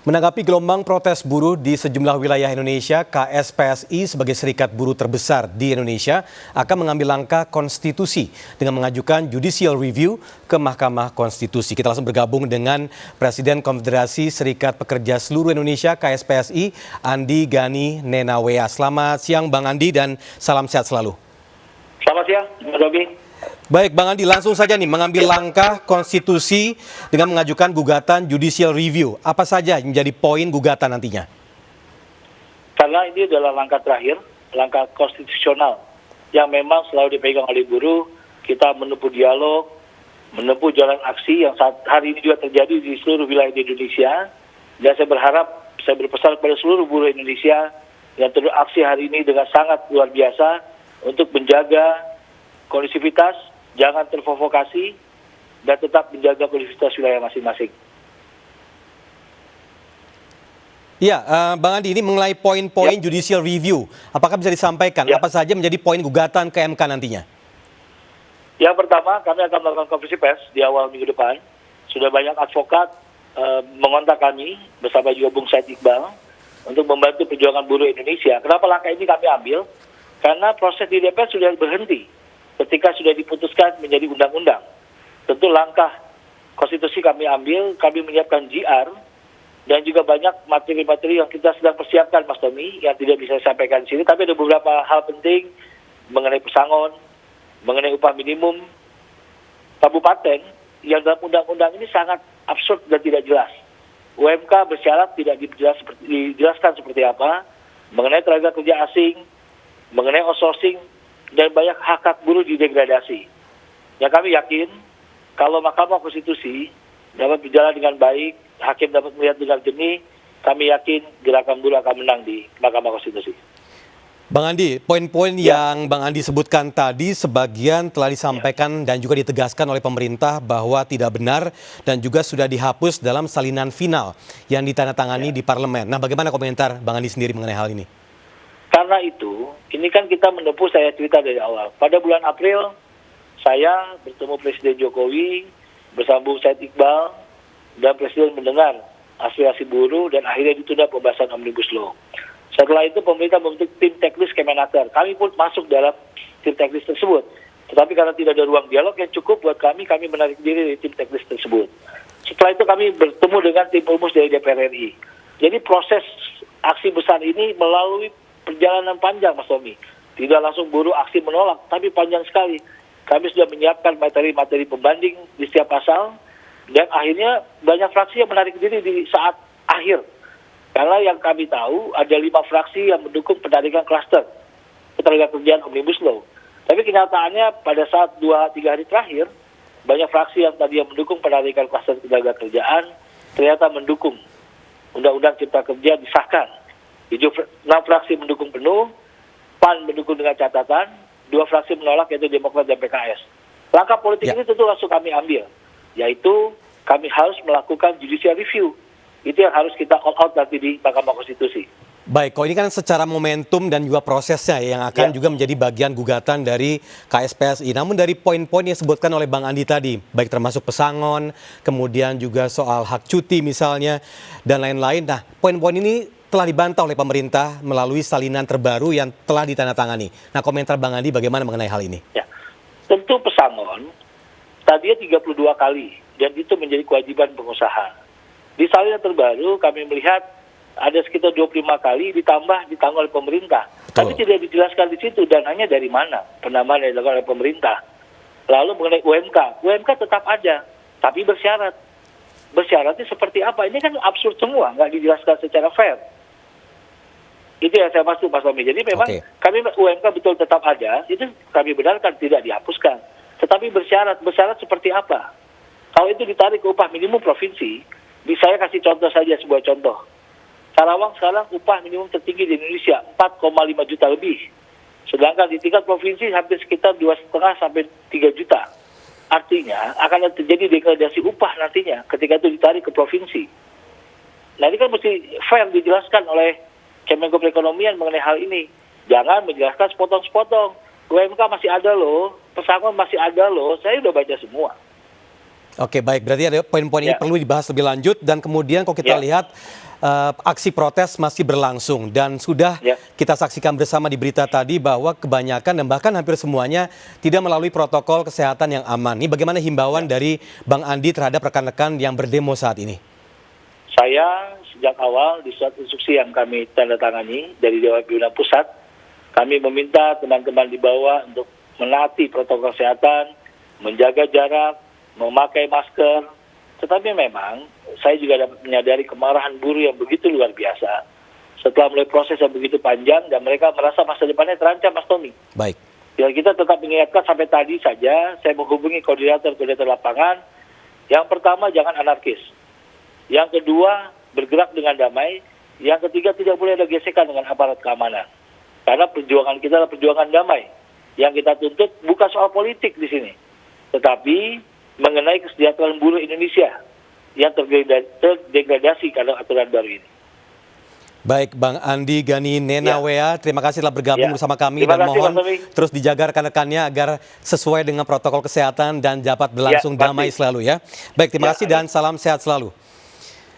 Menanggapi gelombang protes buruh di sejumlah wilayah Indonesia, KSPSI sebagai serikat buruh terbesar di Indonesia akan mengambil langkah konstitusi dengan mengajukan judicial review ke Mahkamah Konstitusi. Kita langsung bergabung dengan Presiden Konfederasi Serikat Pekerja Seluruh Indonesia KSPSI, Andi Gani Nenawea. Selamat siang Bang Andi dan salam sehat selalu. Selamat siang, Mas Robi. Baik Bang Andi, langsung saja nih mengambil langkah konstitusi dengan mengajukan gugatan judicial review. Apa saja yang menjadi poin gugatan nantinya? Karena ini adalah langkah terakhir, langkah konstitusional yang memang selalu dipegang oleh buruh. Kita menempuh dialog, menempuh jalan aksi yang saat hari ini juga terjadi di seluruh wilayah di Indonesia. Dan saya berharap, saya berpesan kepada seluruh buruh Indonesia yang terus aksi hari ini dengan sangat luar biasa untuk menjaga kondisivitas, jangan terprovokasi, dan tetap menjaga kondisivitas wilayah masing-masing. Ya, Bang Andi, ini mengenai poin-poin judicial review, apakah bisa disampaikan apa saja menjadi poin gugatan ke MK nantinya? Yang pertama, kami akan melakukan konferensi pers di awal minggu depan. Sudah banyak advokat mengontak kami bersama juga Bung Said Iqbal untuk membantu perjuangan buruh Indonesia. Kenapa langkah ini kami ambil? Karena proses di DPR sudah berhenti ketika sudah diputuskan menjadi undang-undang. Tentu langkah konstitusi kami ambil, kami menyiapkan GR, dan juga banyak materi-materi yang kita sedang persiapkan, Mas Tommy, yang tidak bisa saya sampaikan di sini, tapi ada beberapa hal penting mengenai pesangon, mengenai upah minimum kabupaten, yang dalam undang-undang ini sangat absurd dan tidak jelas. UMK bersyarat tidak dijelaskan seperti apa, mengenai tenaga kerja asing, mengenai outsourcing, dan banyak hak-hak buruh didegradasi. Ya kami yakin kalau Mahkamah Konstitusi dapat berjalan dengan baik, hakim dapat melihat dengan jernih, kami yakin gerakan buruh akan menang di Mahkamah Konstitusi. Bang Andi, poin-poin yang Bang Andi sebutkan tadi sebagian telah disampaikan dan juga ditegaskan oleh pemerintah bahwa tidak benar dan juga sudah dihapus dalam salinan final yang ditandatangani di parlemen. Nah, bagaimana komentar Bang Andi sendiri mengenai hal ini? Karena itu, ini kan kita menempuh, saya cerita dari awal. Pada bulan April, saya bertemu Presiden Jokowi bersama Bung Said Iqbal, dan Presiden mendengar aspirasi buruh dan akhirnya ditunda pembahasan Omnibus Law. Setelah itu pemerintah membentuk tim teknis Kemenaker. Kami pun masuk dalam tim teknis tersebut. Tetapi karena tidak ada ruang dialog yang cukup buat kami menarik diri dari tim teknis tersebut. Setelah itu kami bertemu dengan tim rumus dari DPR RI. Jadi proses aksi besar ini melalui perjalanan panjang, Mas Tommy. Tidak langsung buruh aksi menolak, tapi panjang sekali. Kami sudah menyiapkan materi-materi pembanding di setiap pasal, dan akhirnya banyak fraksi yang menarik diri di saat akhir. Karena yang kami tahu, ada 5 fraksi yang mendukung penarikan klaster ketenagakerjaan Omnibus Law. Tapi kenyataannya pada saat 2-3 hari terakhir, banyak fraksi yang tadi yang mendukung penarikan klaster ketenagakerjaan ternyata mendukung Undang-Undang Cipta Kerja disahkan. 6 fraksi mendukung penuh, PAN mendukung dengan catatan, 2 fraksi menolak yaitu Demokrat dan PKS. Langkah politik ini tentu langsung kami ambil, yaitu kami harus melakukan judicial review. Itu yang harus kita all out nanti di Mahkamah Konstitusi. Baik, kok ini kan secara momentum dan juga prosesnya yang akan juga menjadi bagian gugatan dari KSPSI. Namun dari poin-poin yang disebutkan oleh Bang Andi tadi, baik termasuk pesangon, kemudian juga soal hak cuti misalnya, dan lain-lain. Nah, poin-poin ini telah dibantah oleh pemerintah melalui salinan terbaru yang telah ditandatangani. Nah, komentar Bang Andi bagaimana mengenai hal ini? Ya, tentu pesangon tadinya 32 kali dan itu menjadi kewajiban pengusaha. Di salinan terbaru kami melihat ada sekitar 25 kali ditanggung oleh pemerintah. Tapi tidak dijelaskan di situ dananya dari mana, penambahan yang dilakukan oleh pemerintah. Lalu mengenai UMK tetap ada, tapi bersyarat. Bersyaratnya seperti apa? Ini kan absurd semua, nggak dijelaskan secara fair. Itu yang saya maksud, Mas Tommy. Jadi memang kami UMK betul tetap ada, itu kami benarkan tidak dihapuskan. Tetapi bersyarat seperti apa? Kalau itu ditarik ke upah minimum provinsi, saya kasih contoh saja, sebuah contoh. Karawang sekarang upah minimum tertinggi di Indonesia, 4,5 juta lebih. Sedangkan di tingkat provinsi hampir sekitar 2,5 sampai 3 juta. Artinya akan terjadi degradasi upah nantinya ketika itu ditarik ke provinsi. Nah ini kan mesti fair dijelaskan oleh Kemenko Perekonomian mengenai hal ini. Jangan menjelaskan sepotong-sepotong. UMK masih ada loh, pesangon masih ada loh, saya udah baca semua. Oke, baik. Berarti ada poin-poin ini Ya. perlu dibahas lebih lanjut dan kemudian kalau kita Ya. lihat aksi protes masih berlangsung dan sudah Ya. kita saksikan bersama di berita tadi bahwa kebanyakan dan bahkan hampir semuanya tidak melalui protokol kesehatan yang aman. Ini bagaimana himbauan dari Bang Andi terhadap rekan-rekan yang berdemo saat ini? Saya sejak awal di surat instruksi yang kami tanda tangani dari Dewan Pimpinan Pusat, kami meminta teman-teman di bawah untuk menaati protokol kesehatan, menjaga jarak, memakai masker. Tetapi memang saya juga dapat menyadari kemarahan buruh yang begitu luar biasa setelah mulai proses yang begitu panjang dan mereka merasa masa depannya terancam, Mas Tommy. Baik. Ya, kita tetap mengingatkan sampai tadi saja saya menghubungi koordinator lapangan. Yang pertama, jangan anarkis. Yang kedua, bergerak dengan damai. Yang ketiga, tidak boleh ada gesekan dengan aparat keamanan. Karena perjuangan kita adalah perjuangan damai. Yang kita tuntut bukan soal politik di sini, tetapi mengenai kesejahteraan buruh Indonesia yang terdegradasi karena aturan baru ini. Baik, Bang Andi Gani Nenawea, terima kasih telah bergabung bersama kami Terima dan kasih, mohon Mas Tommy. terus dijaga rekan-rekannya agar sesuai dengan protokol kesehatan dan dapat berlangsung pasti. damai selalu ya. Baik, terima kasih dan salam sehat selalu.